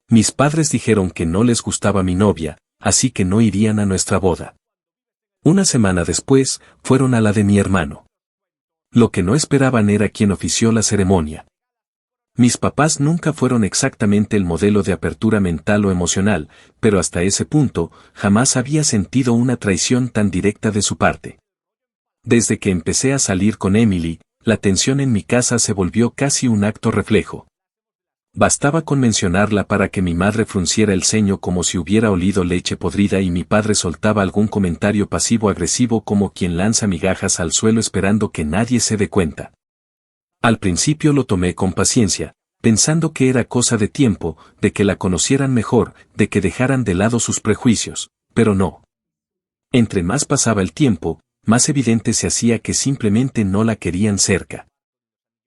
Mis padres dijeron que no les gustaba mi novia, así que no irían a nuestra boda. Una semana después, fueron a la de mi hermano. Lo que no esperaban era quien ofició la ceremonia. Mis papás nunca fueron exactamente el modelo de apertura mental o emocional, pero hasta ese punto, jamás había sentido una traición tan directa de su parte. Desde que empecé a salir con Emily, la tensión en mi casa se volvió casi un acto reflejo. Bastaba con mencionarla para que mi madre frunciera el ceño como si hubiera olido leche podrida y mi padre soltaba algún comentario pasivo-agresivo como quien lanza migajas al suelo esperando que nadie se dé cuenta. Al principio lo tomé con paciencia, pensando que era cosa de tiempo, de que la conocieran mejor, de que dejaran de lado sus prejuicios, pero no. Entre más pasaba el tiempo, más evidente se hacía que simplemente no la querían cerca.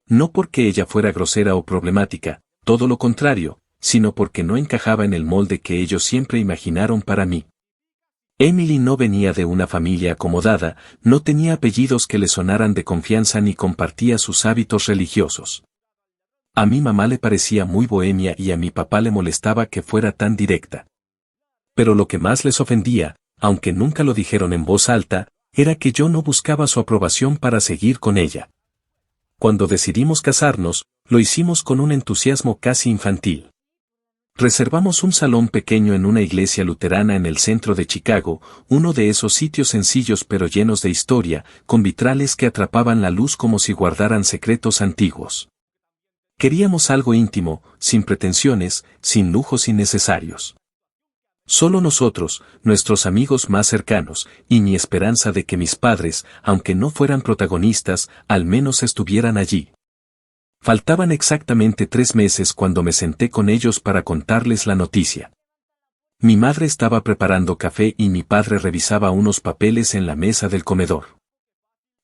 No porque ella fuera grosera o problemática, todo lo contrario, sino porque no encajaba en el molde que ellos siempre imaginaron para mí. Emily no venía de una familia acomodada, no tenía apellidos que le sonaran de confianza ni compartía sus hábitos religiosos. A mi mamá le parecía muy bohemia y a mi papá le molestaba que fuera tan directa. Pero lo que más les ofendía, aunque nunca lo dijeron en voz alta, era que yo no buscaba su aprobación para seguir con ella. Cuando decidimos casarnos, lo hicimos con un entusiasmo casi infantil. Reservamos un salón pequeño en una iglesia luterana en el centro de Chicago, uno de esos sitios sencillos pero llenos de historia, con vitrales que atrapaban la luz como si guardaran secretos antiguos. Queríamos algo íntimo, sin pretensiones, sin lujos innecesarios. Solo nosotros, nuestros amigos más cercanos, y mi esperanza de que mis padres, aunque no fueran protagonistas, al menos estuvieran allí. Faltaban exactamente 3 meses cuando me senté con ellos para contarles la noticia. Mi madre estaba preparando café y mi padre revisaba unos papeles en la mesa del comedor.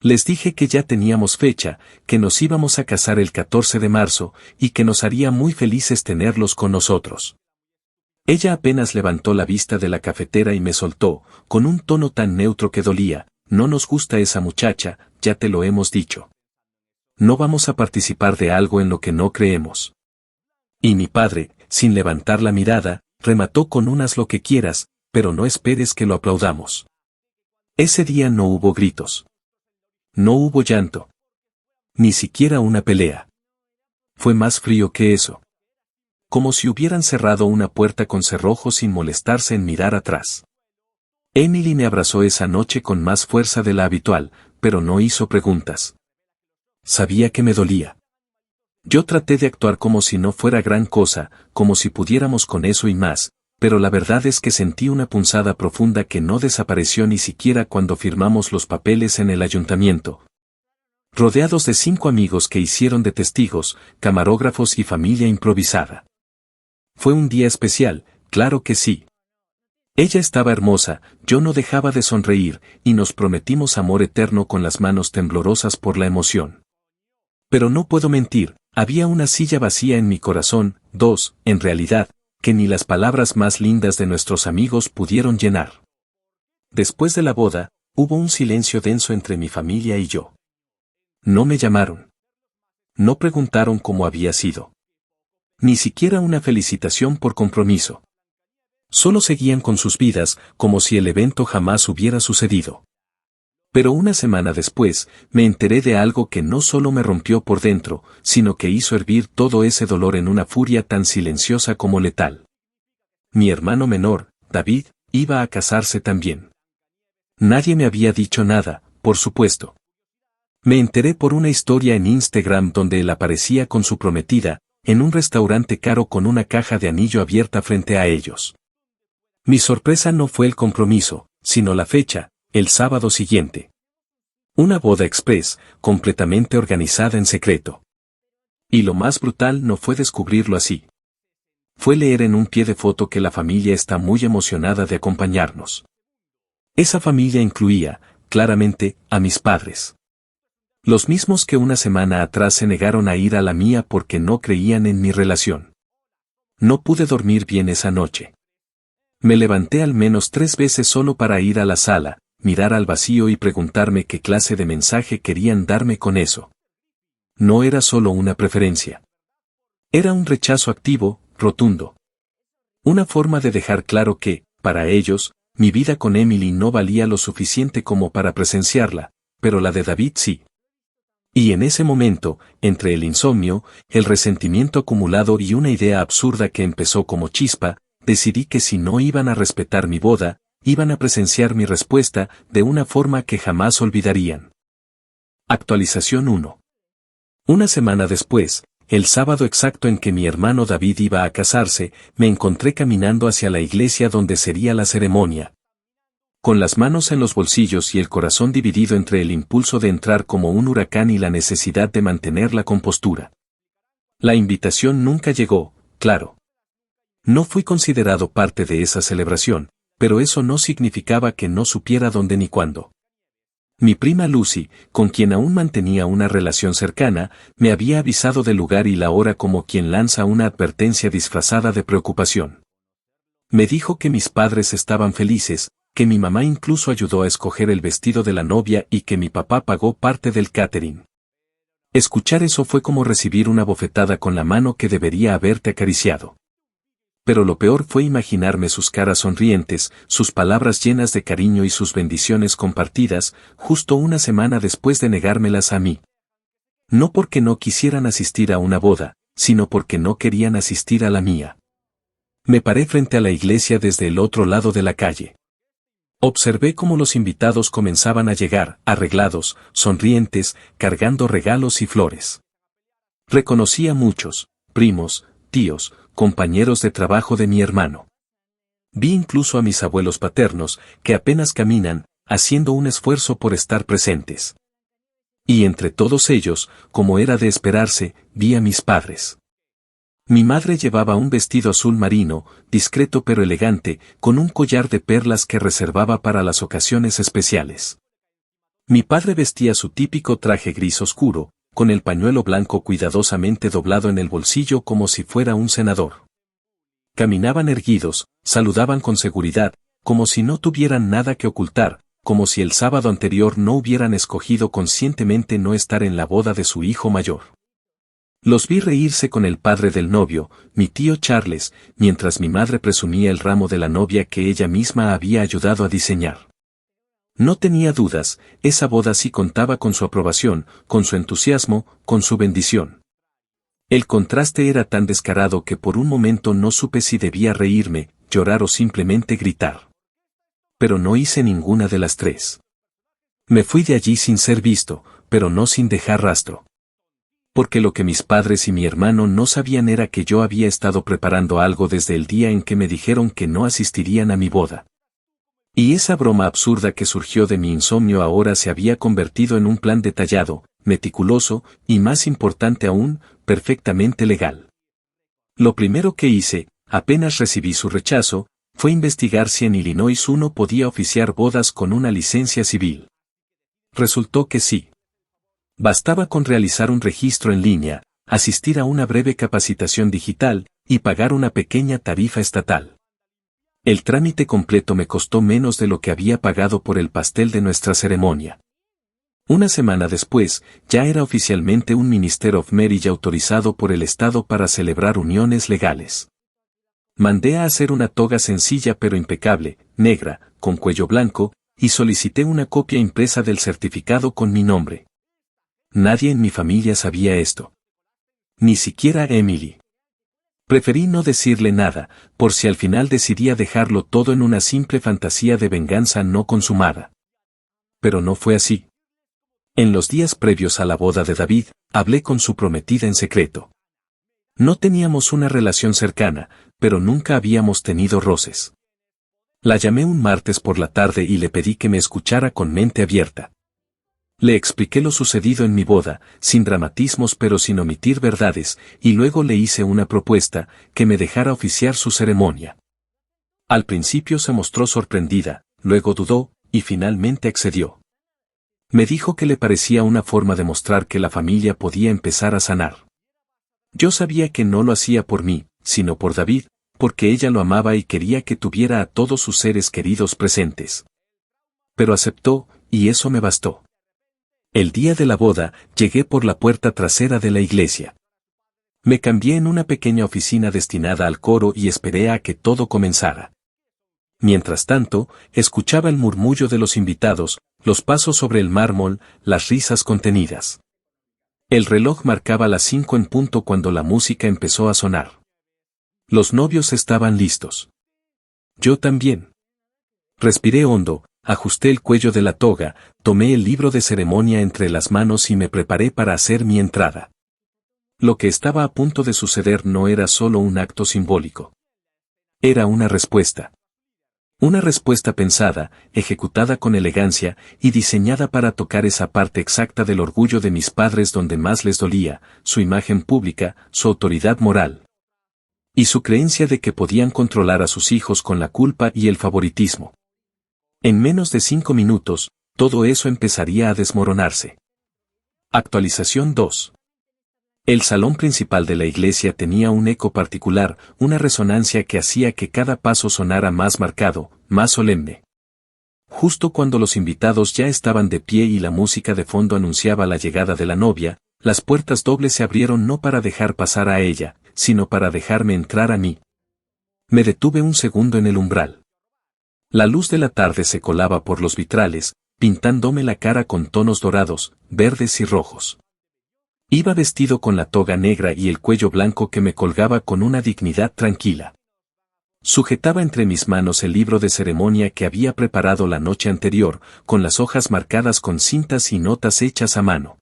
Les dije que ya teníamos fecha, que nos íbamos a casar el 14 de marzo, y que nos haría muy felices tenerlos con nosotros. Ella apenas levantó la vista de la cafetera y me soltó, con un tono tan neutro que dolía: no nos gusta esa muchacha, ya te lo hemos dicho. No vamos a participar de algo en lo que no creemos. Y mi padre, sin levantar la mirada, remató con un haz lo que quieras, pero no esperes que lo aplaudamos. Ese día no hubo gritos. No hubo llanto. Ni siquiera una pelea. Fue más frío que eso. Como si hubieran cerrado una puerta con cerrojo sin molestarse en mirar atrás. Emily me abrazó esa noche con más fuerza de la habitual, pero no hizo preguntas. Sabía que me dolía. Yo traté de actuar como si no fuera gran cosa, como si pudiéramos con eso y más, pero la verdad es que sentí una punzada profunda que no desapareció ni siquiera cuando firmamos los papeles en el ayuntamiento. Rodeados de 5 amigos que hicieron de testigos, camarógrafos y familia improvisada. Fue un día especial, claro que sí. Ella estaba hermosa, yo no dejaba de sonreír, y nos prometimos amor eterno con las manos temblorosas por la emoción. Pero no puedo mentir, había una silla vacía en mi corazón, 2, en realidad, que ni las palabras más lindas de nuestros amigos pudieron llenar. Después de la boda, hubo un silencio denso entre mi familia y yo. No me llamaron. No preguntaron cómo había sido. Ni siquiera una felicitación por compromiso. Solo seguían con sus vidas, como si el evento jamás hubiera sucedido. Pero una semana después, me enteré de algo que no solo me rompió por dentro, sino que hizo hervir todo ese dolor en una furia tan silenciosa como letal. Mi hermano menor, David, iba a casarse también. Nadie me había dicho nada, por supuesto. Me enteré por una historia en Instagram donde él aparecía con su prometida, en un restaurante caro con una caja de anillo abierta frente a ellos. Mi sorpresa no fue el compromiso, sino la fecha, el sábado siguiente. Una boda express, completamente organizada en secreto. Y lo más brutal no fue descubrirlo así. Fue leer en un pie de foto que la familia está muy emocionada de acompañarnos. Esa familia incluía, claramente, a mis padres. Los mismos que una semana atrás se negaron a ir a la mía porque no creían en mi relación. No pude dormir bien esa noche. Me levanté al menos 3 veces solo para ir a la sala, mirar al vacío y preguntarme qué clase de mensaje querían darme con eso. No era solo una preferencia. Era un rechazo activo, rotundo. Una forma de dejar claro que, para ellos, mi vida con Emily no valía lo suficiente como para presenciarla, pero la de David sí. Y en ese momento, entre el insomnio, el resentimiento acumulado y una idea absurda que empezó como chispa, decidí que si no iban a respetar mi boda, iban a presenciar mi respuesta de una forma que jamás olvidarían. Actualización 1. Una semana después, el sábado exacto en que mi hermano David iba a casarse, me encontré caminando hacia la iglesia donde sería la ceremonia. Con las manos en los bolsillos y el corazón dividido entre el impulso de entrar como un huracán y la necesidad de mantener la compostura. La invitación nunca llegó, claro. No fui considerado parte de esa celebración, pero eso no significaba que no supiera dónde ni cuándo. Mi prima Lucy, con quien aún mantenía una relación cercana, me había avisado del lugar y la hora como quien lanza una advertencia disfrazada de preocupación. Me dijo que mis padres estaban felices, que mi mamá incluso ayudó a escoger el vestido de la novia y que mi papá pagó parte del catering. Escuchar eso fue como recibir una bofetada con la mano que debería haberte acariciado. Pero lo peor fue imaginarme sus caras sonrientes, sus palabras llenas de cariño y sus bendiciones compartidas, justo una semana después de negármelas a mí. No porque no quisieran asistir a una boda, sino porque no querían asistir a la mía. Me paré frente a la iglesia desde el otro lado de la calle. Observé cómo los invitados comenzaban a llegar, arreglados, sonrientes, cargando regalos y flores. Reconocí a muchos, primos, tíos, compañeros de trabajo de mi hermano. Vi incluso a mis abuelos paternos, que apenas caminan, haciendo un esfuerzo por estar presentes. Y entre todos ellos, como era de esperarse, vi a mis padres. Mi madre llevaba un vestido azul marino, discreto pero elegante, con un collar de perlas que reservaba para las ocasiones especiales. Mi padre vestía su típico traje gris oscuro, con el pañuelo blanco cuidadosamente doblado en el bolsillo como si fuera un senador. Caminaban erguidos, saludaban con seguridad, como si no tuvieran nada que ocultar, como si el sábado anterior no hubieran escogido conscientemente no estar en la boda de su hijo mayor. Los vi reírse con el padre del novio, mi tío Charles, mientras mi madre presumía el ramo de la novia que ella misma había ayudado a diseñar. No tenía dudas, esa boda sí contaba con su aprobación, con su entusiasmo, con su bendición. El contraste era tan descarado que por un momento no supe si debía reírme, llorar o simplemente gritar. Pero no hice ninguna de las tres. Me fui de allí sin ser visto, pero no sin dejar rastro. Porque lo que mis padres y mi hermano no sabían era que yo había estado preparando algo desde el día en que me dijeron que no asistirían a mi boda. Y esa broma absurda que surgió de mi insomnio ahora se había convertido en un plan detallado, meticuloso, y más importante aún, perfectamente legal. Lo primero que hice, apenas recibí su rechazo, fue investigar si en Illinois uno podía oficiar bodas con una licencia civil. Resultó que sí. Bastaba con realizar un registro en línea, asistir a una breve capacitación digital, y pagar una pequeña tarifa estatal. El trámite completo me costó menos de lo que había pagado por el pastel de nuestra ceremonia. Una semana después, ya era oficialmente un Minister of Marriage autorizado por el Estado para celebrar uniones legales. Mandé a hacer una toga sencilla pero impecable, negra, con cuello blanco, y solicité una copia impresa del certificado con mi nombre. Nadie en mi familia sabía esto. Ni siquiera Emily. Preferí no decirle nada, por si al final decidía dejarlo todo en una simple fantasía de venganza no consumada. Pero no fue así. En los días previos a la boda de David, hablé con su prometida en secreto. No teníamos una relación cercana, pero nunca habíamos tenido roces. La llamé un martes por la tarde y le pedí que me escuchara con mente abierta. Le expliqué lo sucedido en mi boda, sin dramatismos pero sin omitir verdades, y luego le hice una propuesta, que me dejara oficiar su ceremonia. Al principio se mostró sorprendida, luego dudó, y finalmente accedió. Me dijo que le parecía una forma de mostrar que la familia podía empezar a sanar. Yo sabía que no lo hacía por mí, sino por David, porque ella lo amaba y quería que tuviera a todos sus seres queridos presentes. Pero aceptó, y eso me bastó. El día de la boda, llegué por la puerta trasera de la iglesia. Me cambié en una pequeña oficina destinada al coro y esperé a que todo comenzara. Mientras tanto, escuchaba el murmullo de los invitados, los pasos sobre el mármol, las risas contenidas. El reloj marcaba las 5 en punto cuando la música empezó a sonar. Los novios estaban listos. Yo también. Respiré hondo, ajusté el cuello de la toga, tomé el libro de ceremonia entre las manos y me preparé para hacer mi entrada. Lo que estaba a punto de suceder no era solo un acto simbólico. Era una respuesta. Una respuesta pensada, ejecutada con elegancia y diseñada para tocar esa parte exacta del orgullo de mis padres donde más les dolía, su imagen pública, su autoridad moral. Y su creencia de que podían controlar a sus hijos con la culpa y el favoritismo. En menos de 5 minutos, todo eso empezaría a desmoronarse. Actualización 2. El salón principal de la iglesia tenía un eco particular, una resonancia que hacía que cada paso sonara más marcado, más solemne. Justo cuando los invitados ya estaban de pie y la música de fondo anunciaba la llegada de la novia, las puertas dobles se abrieron no para dejar pasar a ella, sino para dejarme entrar a mí. Me detuve un segundo en el umbral. La luz de la tarde se colaba por los vitrales, pintándome la cara con tonos dorados, verdes y rojos. Iba vestido con la toga negra y el cuello blanco que me colgaba con una dignidad tranquila. Sujetaba entre mis manos el libro de ceremonia que había preparado la noche anterior, con las hojas marcadas con cintas y notas hechas a mano.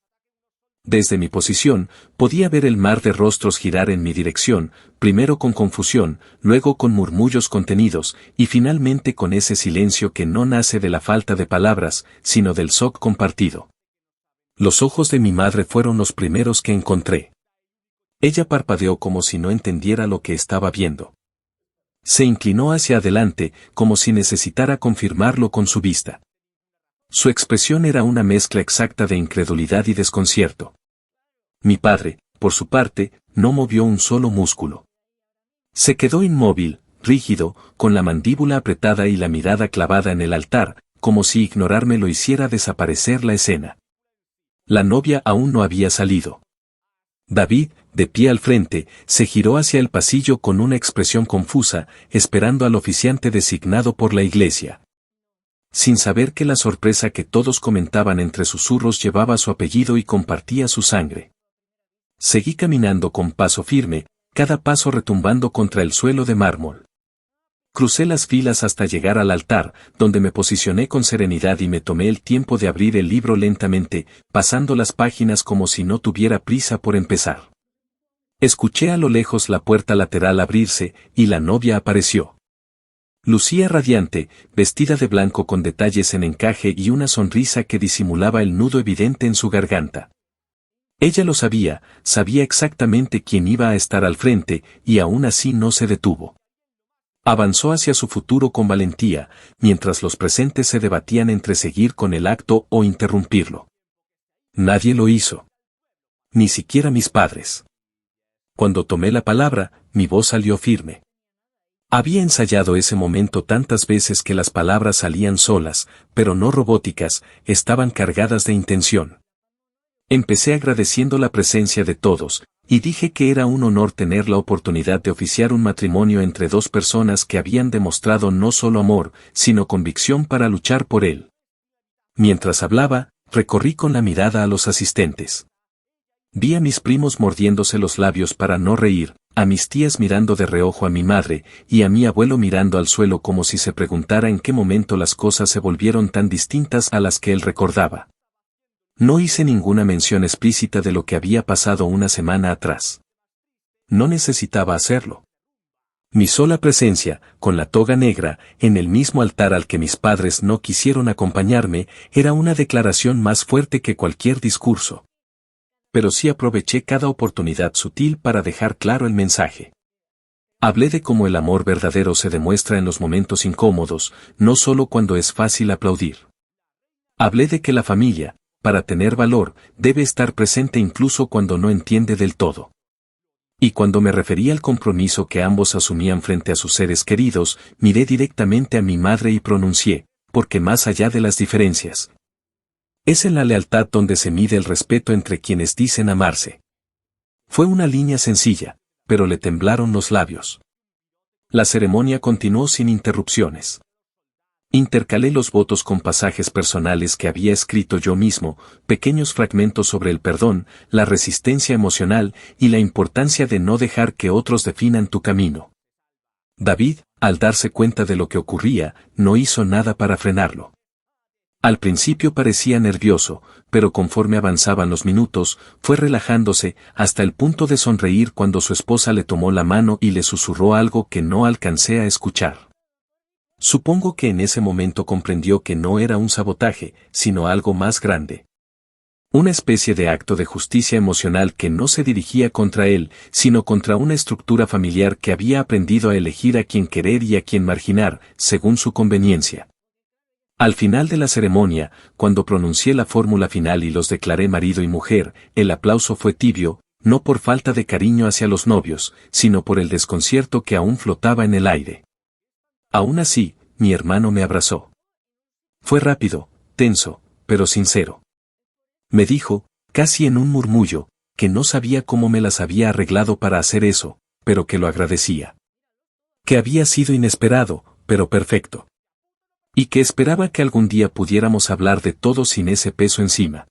Desde mi posición, podía ver el mar de rostros girar en mi dirección, primero con confusión, luego con murmullos contenidos, y finalmente con ese silencio que no nace de la falta de palabras, sino del shock compartido. Los ojos de mi madre fueron los primeros que encontré. Ella parpadeó como si no entendiera lo que estaba viendo. Se inclinó hacia adelante, como si necesitara confirmarlo con su vista. Su expresión era una mezcla exacta de incredulidad y desconcierto. Mi padre, por su parte, no movió un solo músculo. Se quedó inmóvil, rígido, con la mandíbula apretada y la mirada clavada en el altar, como si ignorarme lo hiciera desaparecer la escena. La novia aún no había salido. David, de pie al frente, se giró hacia el pasillo con una expresión confusa, esperando al oficiante designado por la iglesia. Sin saber que la sorpresa que todos comentaban entre susurros llevaba su apellido y compartía su sangre. Seguí caminando con paso firme, cada paso retumbando contra el suelo de mármol. Crucé las filas hasta llegar al altar, donde me posicioné con serenidad y me tomé el tiempo de abrir el libro lentamente, pasando las páginas como si no tuviera prisa por empezar. Escuché a lo lejos la puerta lateral abrirse, y la novia apareció. Lucía radiante, vestida de blanco con detalles en encaje y una sonrisa que disimulaba el nudo evidente en su garganta. Ella lo sabía exactamente quién iba a estar al frente, y aún así no se detuvo. Avanzó hacia su futuro con valentía, mientras los presentes se debatían entre seguir con el acto o interrumpirlo. Nadie lo hizo. Ni siquiera mis padres. Cuando tomé la palabra, mi voz salió firme. Había ensayado ese momento tantas veces que las palabras salían solas, pero no robóticas, estaban cargadas de intención. Empecé agradeciendo la presencia de todos, y dije que era un honor tener la oportunidad de oficiar un matrimonio entre dos personas que habían demostrado no solo amor, sino convicción para luchar por él. Mientras hablaba, recorrí con la mirada a los asistentes. Vi a mis primos mordiéndose los labios para no reír, a mis tías mirando de reojo a mi madre, y a mi abuelo mirando al suelo como si se preguntara en qué momento las cosas se volvieron tan distintas a las que él recordaba. No hice ninguna mención explícita de lo que había pasado una semana atrás. No necesitaba hacerlo. Mi sola presencia, con la toga negra, en el mismo altar al que mis padres no quisieron acompañarme, era una declaración más fuerte que cualquier discurso. Pero sí aproveché cada oportunidad sutil para dejar claro el mensaje. Hablé de cómo el amor verdadero se demuestra en los momentos incómodos, no solo cuando es fácil aplaudir. Hablé de que la familia, para tener valor, debe estar presente incluso cuando no entiende del todo. Y cuando me refería al compromiso que ambos asumían frente a sus seres queridos, miré directamente a mi madre y pronuncié, porque más allá de las diferencias, es en la lealtad donde se mide el respeto entre quienes dicen amarse. Fue una línea sencilla, pero le temblaron los labios. La ceremonia continuó sin interrupciones. Intercalé los votos con pasajes personales que había escrito yo mismo, pequeños fragmentos sobre el perdón, la resistencia emocional y la importancia de no dejar que otros definan tu camino. David, al darse cuenta de lo que ocurría, no hizo nada para frenarlo. Al principio parecía nervioso, pero conforme avanzaban los minutos, fue relajándose hasta el punto de sonreír cuando su esposa le tomó la mano y le susurró algo que no alcancé a escuchar. Supongo que en ese momento comprendió que no era un sabotaje, sino algo más grande. Una especie de acto de justicia emocional que no se dirigía contra él, sino contra una estructura familiar que había aprendido a elegir a quien querer y a quien marginar, según su conveniencia. Al final de la ceremonia, cuando pronuncié la fórmula final y los declaré marido y mujer, el aplauso fue tibio, no por falta de cariño hacia los novios, sino por el desconcierto que aún flotaba en el aire. Aún así, mi hermano me abrazó. Fue rápido, tenso, pero sincero. Me dijo, casi en un murmullo, que no sabía cómo me las había arreglado para hacer eso, pero que lo agradecía. Que había sido inesperado, pero perfecto. Y que esperaba que algún día pudiéramos hablar de todo sin ese peso encima.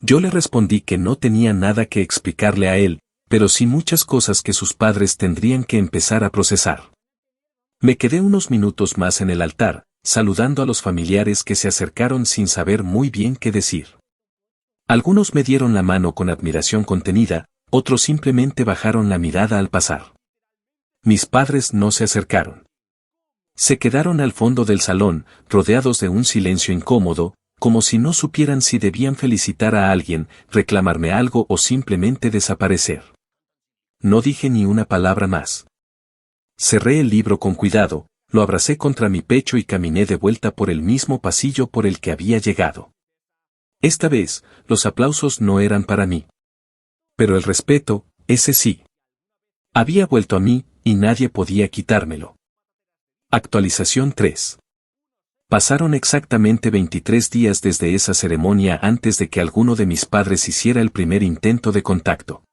Yo le respondí que no tenía nada que explicarle a él, pero sí muchas cosas que sus padres tendrían que empezar a procesar. Me quedé unos minutos más en el altar, saludando a los familiares que se acercaron sin saber muy bien qué decir. Algunos me dieron la mano con admiración contenida, otros simplemente bajaron la mirada al pasar. Mis padres no se acercaron. Se quedaron al fondo del salón, rodeados de un silencio incómodo, como si no supieran si debían felicitar a alguien, reclamarme algo o simplemente desaparecer. No dije ni una palabra más. Cerré el libro con cuidado, lo abracé contra mi pecho y caminé de vuelta por el mismo pasillo por el que había llegado. Esta vez, los aplausos no eran para mí. Pero el respeto, ese sí. Había vuelto a mí, y nadie podía quitármelo. Actualización 3. Pasaron exactamente 23 días desde esa ceremonia antes de que alguno de mis padres hiciera el primer intento de contacto.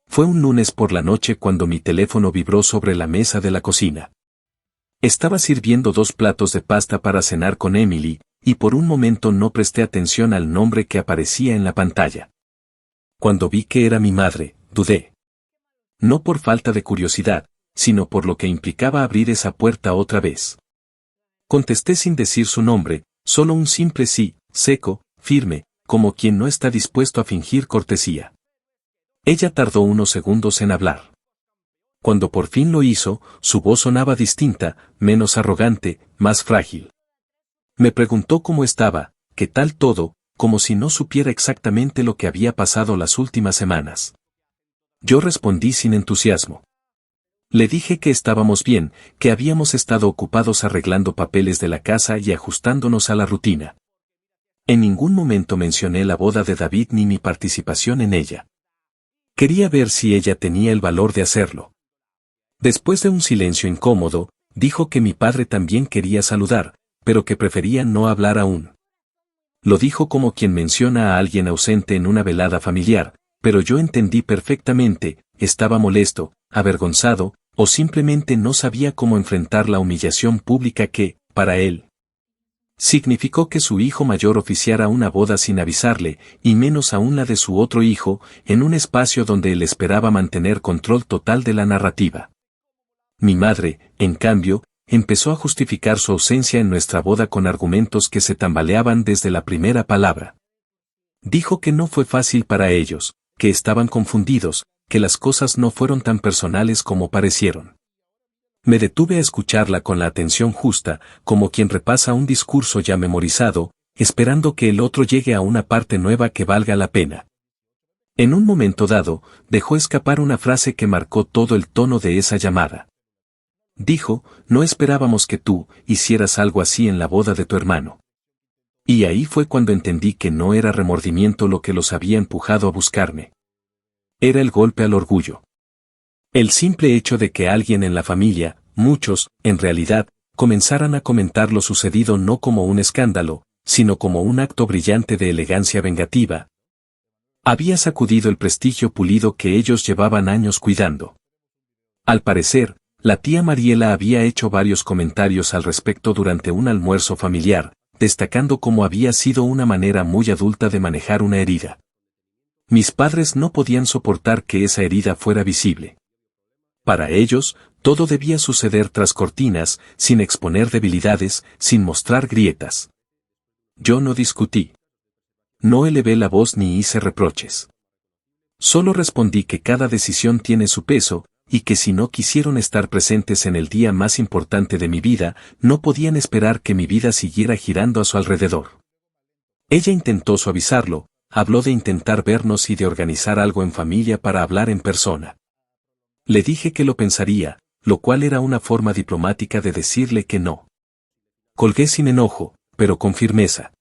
Fue un lunes por la noche cuando mi teléfono vibró sobre la mesa de la cocina. Estaba sirviendo 2 platos de pasta para cenar con Emily, y por un momento no presté atención al nombre que aparecía en la pantalla. Cuando vi que era mi madre, dudé. No por falta de curiosidad, sino por lo que implicaba abrir esa puerta otra vez. Contesté sin decir su nombre, solo un simple sí, seco, firme, como quien no está dispuesto a fingir cortesía. Ella tardó unos segundos en hablar. Cuando por fin lo hizo, su voz sonaba distinta, menos arrogante, más frágil. Me preguntó cómo estaba, qué tal todo, como si no supiera exactamente lo que había pasado las últimas semanas. Yo respondí sin entusiasmo. Le dije que estábamos bien, que habíamos estado ocupados arreglando papeles de la casa y ajustándonos a la rutina. En ningún momento mencioné la boda de David ni mi participación en ella. Quería ver si ella tenía el valor de hacerlo. Después de un silencio incómodo, dijo que mi padre también quería saludar, pero que prefería no hablar aún. Lo dijo como quien menciona a alguien ausente en una velada familiar, pero yo entendí perfectamente, estaba molesto, avergonzado, o simplemente no sabía cómo enfrentar la humillación pública que, para él, significó que su hijo mayor oficiara una boda sin avisarle, y menos aún la de su otro hijo, en un espacio donde él esperaba mantener control total de la narrativa. Mi madre, en cambio, empezó a justificar su ausencia en nuestra boda con argumentos que se tambaleaban desde la primera palabra. Dijo que no fue fácil para ellos, que estaban confundidos, que las cosas no fueron tan personales como parecieron. Me detuve a escucharla con la atención justa, como quien repasa un discurso ya memorizado, esperando que el otro llegue a una parte nueva que valga la pena. En un momento dado, dejó escapar una frase que marcó todo el tono de esa llamada. Dijo, no esperábamos que tú hicieras algo así en la boda de tu hermano. Y ahí fue cuando entendí que no era remordimiento lo que los había empujado a buscarme. Era el golpe al orgullo. El simple hecho de que alguien en la familia, muchos, en realidad, comenzaran a comentar lo sucedido no como un escándalo, sino como un acto brillante de elegancia vengativa. Había sacudido el prestigio pulido que ellos llevaban años cuidando. Al parecer, la tía Mariela había hecho varios comentarios al respecto durante un almuerzo familiar, destacando cómo había sido una manera muy adulta de manejar una herida. Mis padres no podían soportar que esa herida fuera visible. Para ellos, todo debía suceder tras cortinas, sin exponer debilidades, sin mostrar grietas. Yo no discutí. No elevé la voz ni hice reproches. Solo respondí que cada decisión tiene su peso, y que si no quisieron estar presentes en el día más importante de mi vida, no podían esperar que mi vida siguiera girando a su alrededor. Ella intentó suavizarlo, habló de intentar vernos y de organizar algo en familia para hablar en persona. Le dije que lo pensaría, lo cual era una forma diplomática de decirle que no. Colgué sin enojo, pero con firmeza.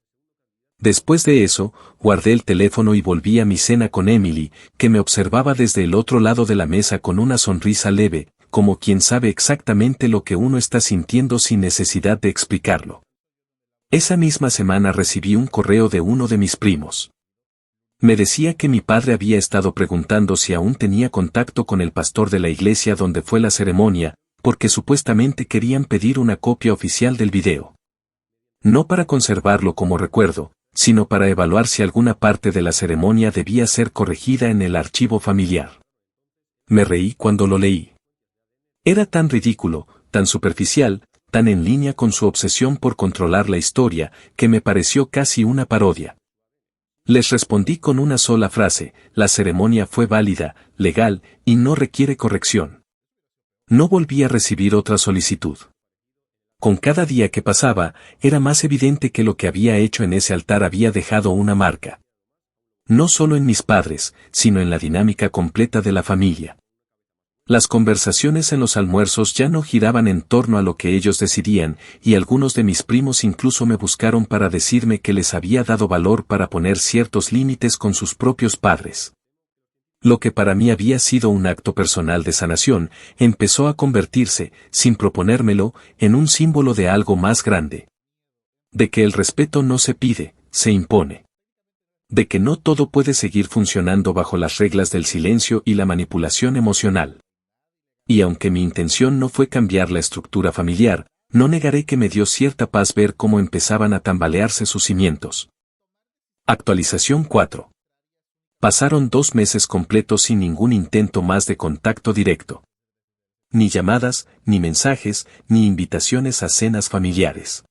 Después de eso, guardé el teléfono y volví a mi cena con Emily, que me observaba desde el otro lado de la mesa con una sonrisa leve, como quien sabe exactamente lo que uno está sintiendo sin necesidad de explicarlo. Esa misma semana recibí un correo de uno de mis primos. Me decía que mi padre había estado preguntando si aún tenía contacto con el pastor de la iglesia donde fue la ceremonia, porque supuestamente querían pedir una copia oficial del video. No para conservarlo como recuerdo, sino para evaluar si alguna parte de la ceremonia debía ser corregida en el archivo familiar. Me reí cuando lo leí. Era tan ridículo, tan superficial, tan en línea con su obsesión por controlar la historia, que me pareció casi una parodia. Les respondí con una sola frase: la ceremonia fue válida, legal, y no requiere corrección. No volví a recibir otra solicitud. Con cada día que pasaba, era más evidente que lo que había hecho en ese altar había dejado una marca. No solo en mis padres, sino en la dinámica completa de la familia. Las conversaciones en los almuerzos ya no giraban en torno a lo que ellos decidían, y algunos de mis primos incluso me buscaron para decirme que les había dado valor para poner ciertos límites con sus propios padres. Lo que para mí había sido un acto personal de sanación, empezó a convertirse, sin proponérmelo, en un símbolo de algo más grande. De que el respeto no se pide, se impone. De que no todo puede seguir funcionando bajo las reglas del silencio y la manipulación emocional. Y aunque mi intención no fue cambiar la estructura familiar, no negaré que me dio cierta paz ver cómo empezaban a tambalearse sus cimientos. Actualización 4. Pasaron 2 meses completos sin ningún intento más de contacto directo. Ni llamadas, ni mensajes, ni invitaciones a cenas familiares.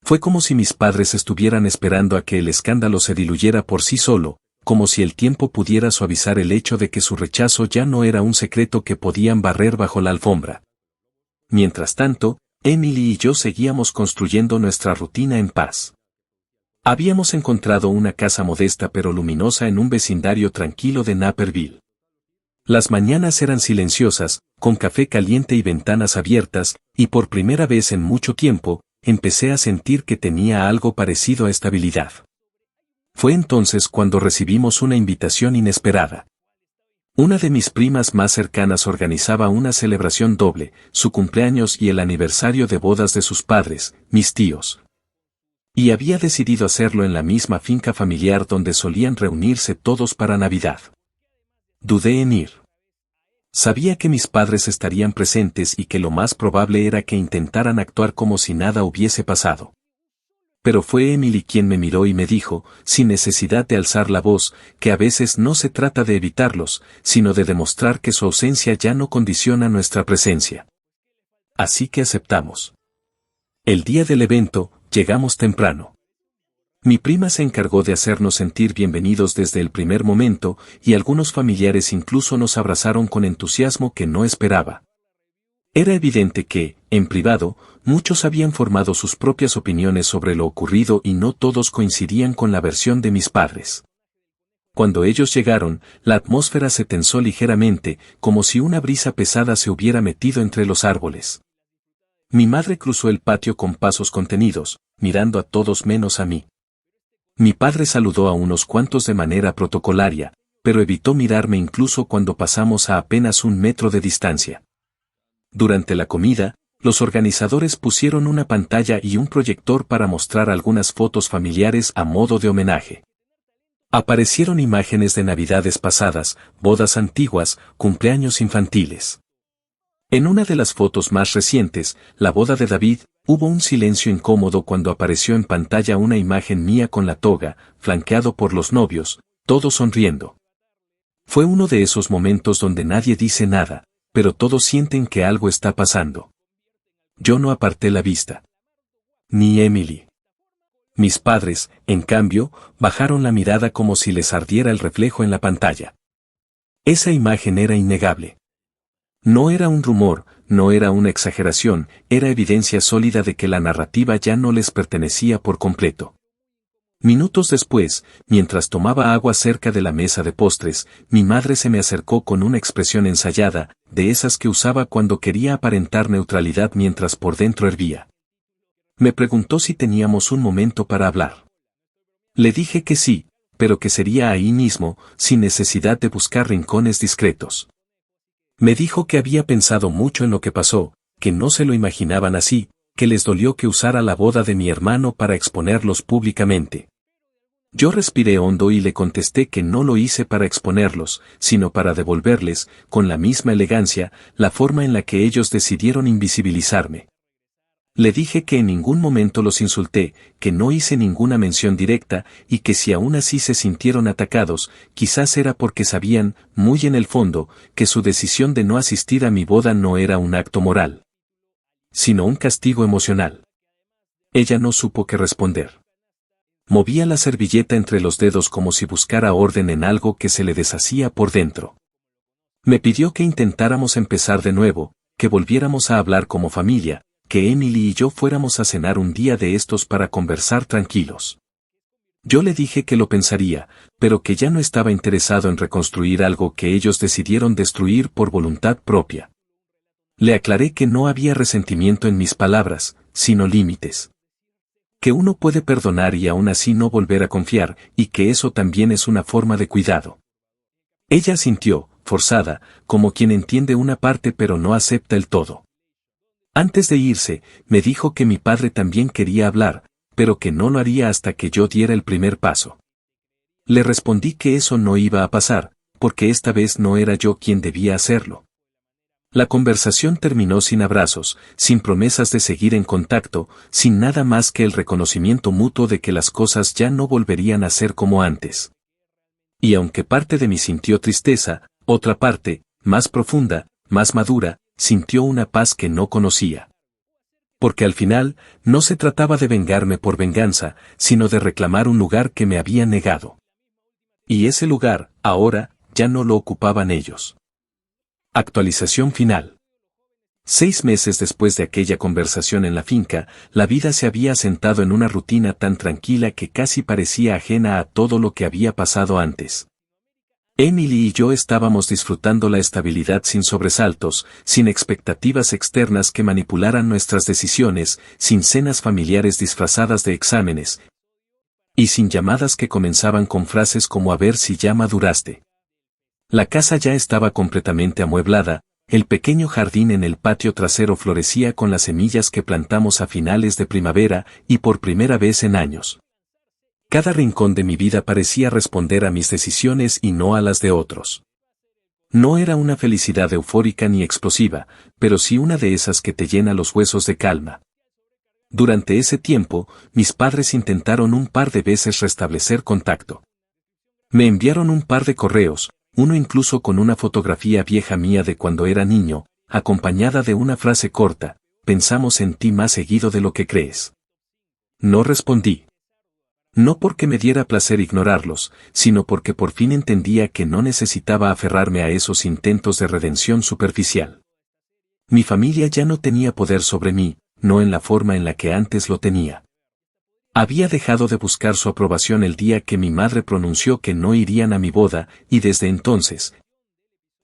Fue como si mis padres estuvieran esperando a que el escándalo se diluyera por sí solo, como si el tiempo pudiera suavizar el hecho de que su rechazo ya no era un secreto que podían barrer bajo la alfombra. Mientras tanto, Emily y yo seguíamos construyendo nuestra rutina en paz. Habíamos encontrado una casa modesta pero luminosa en un vecindario tranquilo de Naperville. Las mañanas eran silenciosas, con café caliente y ventanas abiertas, y por primera vez en mucho tiempo, empecé a sentir que tenía algo parecido a estabilidad. Fue entonces cuando recibimos una invitación inesperada. Una de mis primas más cercanas organizaba una celebración doble, su cumpleaños y el aniversario de bodas de sus padres, mis tíos. Y había decidido hacerlo en la misma finca familiar donde solían reunirse todos para Navidad. Dudé en ir. Sabía que mis padres estarían presentes y que lo más probable era que intentaran actuar como si nada hubiese pasado. Pero fue Emily quien me miró y me dijo, sin necesidad de alzar la voz, que a veces no se trata de evitarlos, sino de demostrar que su ausencia ya no condiciona nuestra presencia. Así que aceptamos. El día del evento, llegamos temprano. Mi prima se encargó de hacernos sentir bienvenidos desde el primer momento, y algunos familiares incluso nos abrazaron con entusiasmo que no esperaba. Era evidente que, en privado, muchos habían formado sus propias opiniones sobre lo ocurrido y no todos coincidían con la versión de mis padres. Cuando ellos llegaron, la atmósfera se tensó ligeramente, como si una brisa pesada se hubiera metido entre los árboles. Mi madre cruzó el patio con pasos contenidos, mirando a todos menos a mí. Mi padre saludó a unos cuantos de manera protocolaria, pero evitó mirarme incluso cuando pasamos a apenas 1 metro de distancia. Durante la comida, los organizadores pusieron una pantalla y un proyector para mostrar algunas fotos familiares a modo de homenaje. Aparecieron imágenes de navidades pasadas, bodas antiguas, cumpleaños infantiles. En una de las fotos más recientes, la boda de David, hubo un silencio incómodo cuando apareció en pantalla una imagen mía con la toga, flanqueado por los novios, todos sonriendo. Fue uno de esos momentos donde nadie dice nada, pero todos sienten que algo está pasando. Yo no aparté la vista. Ni Emily. Mis padres, en cambio, bajaron la mirada como si les ardiera el reflejo en la pantalla. Esa imagen era innegable. No era un rumor, no era una exageración, era evidencia sólida de que la narrativa ya no les pertenecía por completo. Minutos después, mientras tomaba agua cerca de la mesa de postres, mi madre se me acercó con una expresión ensayada, de esas que usaba cuando quería aparentar neutralidad mientras por dentro hervía. Me preguntó si teníamos un momento para hablar. Le dije que sí, pero que sería ahí mismo, sin necesidad de buscar rincones discretos. Me dijo que había pensado mucho en lo que pasó, que no se lo imaginaban así, que les dolió que usara la boda de mi hermano para exponerlos públicamente. Yo respiré hondo y le contesté que no lo hice para exponerlos, sino para devolverles, con la misma elegancia, la forma en la que ellos decidieron invisibilizarme. Le dije que en ningún momento los insulté, que no hice ninguna mención directa, y que si aún así se sintieron atacados, quizás era porque sabían, muy en el fondo, que su decisión de no asistir a mi boda no era un acto moral, sino un castigo emocional. Ella no supo qué responder. Movía la servilleta entre los dedos como si buscara orden en algo que se le deshacía por dentro. Me pidió que intentáramos empezar de nuevo, que volviéramos a hablar como familia, que Emily y yo fuéramos a cenar un día de estos para conversar tranquilos. Yo le dije que lo pensaría, pero que ya no estaba interesado en reconstruir algo que ellos decidieron destruir por voluntad propia. Le aclaré que no había resentimiento en mis palabras, sino límites. Que uno puede perdonar y aún así no volver a confiar, y que eso también es una forma de cuidado. Ella asintió, forzada, como quien entiende una parte pero no acepta el todo. Antes de irse, me dijo que mi padre también quería hablar, pero que no lo haría hasta que yo diera el primer paso. Le respondí que eso no iba a pasar, porque esta vez no era yo quien debía hacerlo. La conversación terminó sin abrazos, sin promesas de seguir en contacto, sin nada más que el reconocimiento mutuo de que las cosas ya no volverían a ser como antes. Y aunque parte de mí sintió tristeza, otra parte, más profunda, más madura, sintió una paz que no conocía. Porque al final, no se trataba de vengarme por venganza, sino de reclamar un lugar que me habían negado. Y ese lugar, ahora, ya no lo ocupaban ellos. Actualización final. 6 meses después de aquella conversación en la finca, la vida se había asentado en una rutina tan tranquila que casi parecía ajena a todo lo que había pasado antes. Emily y yo estábamos disfrutando la estabilidad sin sobresaltos, sin expectativas externas que manipularan nuestras decisiones, sin cenas familiares disfrazadas de exámenes, y sin llamadas que comenzaban con frases como a ver si ya maduraste. La casa ya estaba completamente amueblada, el pequeño jardín en el patio trasero florecía con las semillas que plantamos a finales de primavera y por primera vez en años. Cada rincón de mi vida parecía responder a mis decisiones y no a las de otros. No era una felicidad eufórica ni explosiva, pero sí una de esas que te llena los huesos de calma. Durante ese tiempo, mis padres intentaron un par de veces restablecer contacto. Me enviaron un par de correos, uno incluso con una fotografía vieja mía de cuando era niño, acompañada de una frase corta: pensamos en ti más seguido de lo que crees. No respondí. No porque me diera placer ignorarlos, sino porque por fin entendía que no necesitaba aferrarme a esos intentos de redención superficial. Mi familia ya no tenía poder sobre mí, no en la forma en la que antes lo tenía. Había dejado de buscar su aprobación el día que mi madre pronunció que no irían a mi boda, y desde entonces,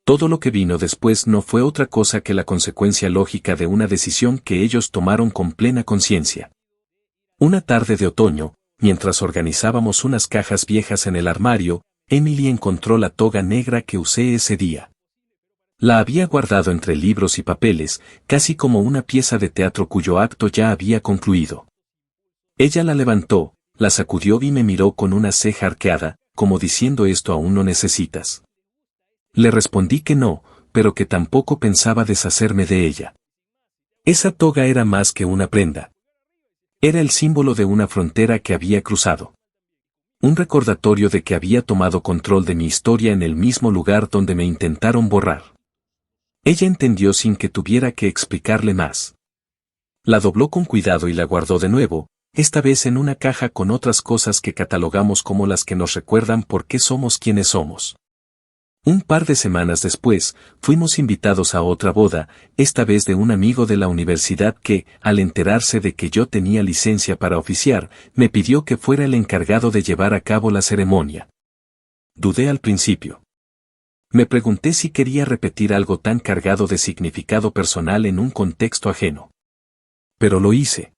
todo lo que vino después no fue otra cosa que la consecuencia lógica de una decisión que ellos tomaron con plena conciencia. Una tarde de otoño, mientras organizábamos unas cajas viejas en el armario, Emily encontró la toga negra que usé ese día. La había guardado entre libros y papeles, casi como una pieza de teatro cuyo acto ya había concluido. Ella la levantó, la sacudió y me miró con una ceja arqueada, como diciendo esto aún no necesitas. Le respondí que no, pero que tampoco pensaba deshacerme de ella. Esa toga era más que una prenda. Era el símbolo de una frontera que había cruzado. Un recordatorio de que había tomado control de mi historia en el mismo lugar donde me intentaron borrar. Ella entendió sin que tuviera que explicarle más. La dobló con cuidado y la guardó de nuevo, esta vez en una caja con otras cosas que catalogamos como las que nos recuerdan por qué somos quienes somos. Un par de semanas después, fuimos invitados a otra boda, esta vez de un amigo de la universidad que, al enterarse de que yo tenía licencia para oficiar, me pidió que fuera el encargado de llevar a cabo la ceremonia. Dudé al principio. Me pregunté si quería repetir algo tan cargado de significado personal en un contexto ajeno. Pero lo hice.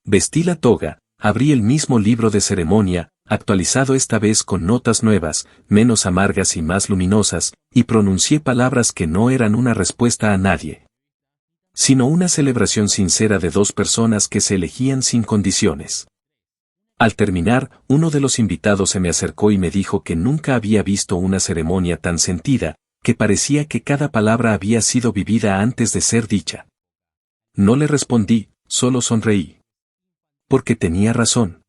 Vestí la toga, abrí el mismo libro de ceremonia, actualizado esta vez con notas nuevas, menos amargas y más luminosas, y pronuncié palabras que no eran una respuesta a nadie, sino una celebración sincera de dos personas que se elegían sin condiciones. Al terminar, uno de los invitados se me acercó y me dijo que nunca había visto una ceremonia tan sentida, que parecía que cada palabra había sido vivida antes de ser dicha. No le respondí, solo sonreí. Porque tenía razón.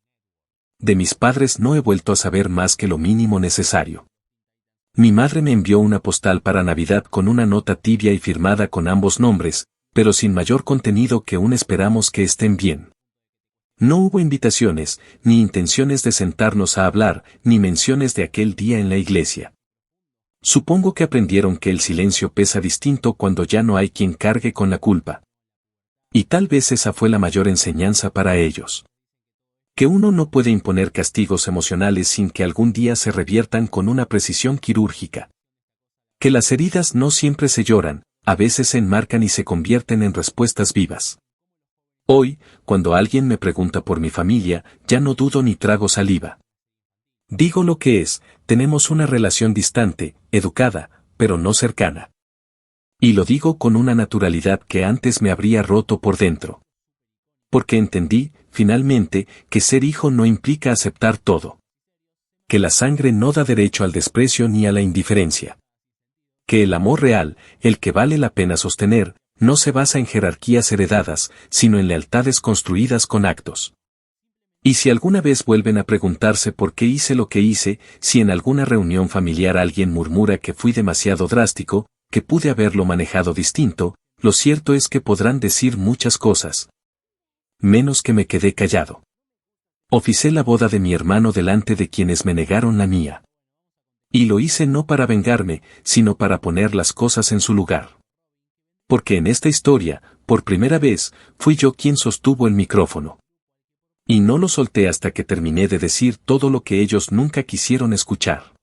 De mis padres no he vuelto a saber más que lo mínimo necesario. Mi madre me envió una postal para Navidad con una nota tibia y firmada con ambos nombres, pero sin mayor contenido que aún esperamos que estén bien. No hubo invitaciones, ni intenciones de sentarnos a hablar, ni menciones de aquel día en la iglesia. Supongo que aprendieron que el silencio pesa distinto cuando ya no hay quien cargue con la culpa. Y tal vez esa fue la mayor enseñanza para ellos. Que uno no puede imponer castigos emocionales sin que algún día se reviertan con una precisión quirúrgica. Que las heridas no siempre se lloran, a veces se enmarcan y se convierten en respuestas vivas. Hoy, cuando alguien me pregunta por mi familia, ya no dudo ni trago saliva. Digo lo que es, tenemos una relación distante, educada, pero no cercana. Y lo digo con una naturalidad que antes me habría roto por dentro. Porque entendí, finalmente, que ser hijo no implica aceptar todo. Que la sangre no da derecho al desprecio ni a la indiferencia. Que el amor real, el que vale la pena sostener, no se basa en jerarquías heredadas, sino en lealtades construidas con actos. Y si alguna vez vuelven a preguntarse por qué hice lo que hice, si en alguna reunión familiar alguien murmura que fui demasiado drástico, que pude haberlo manejado distinto, lo cierto es que podrán decir muchas cosas. Menos que me quedé callado. Oficié la boda de mi hermano delante de quienes me negaron la mía. Y lo hice no para vengarme, sino para poner las cosas en su lugar. Porque en esta historia, por primera vez, fui yo quien sostuvo el micrófono. Y no lo solté hasta que terminé de decir todo lo que ellos nunca quisieron escuchar.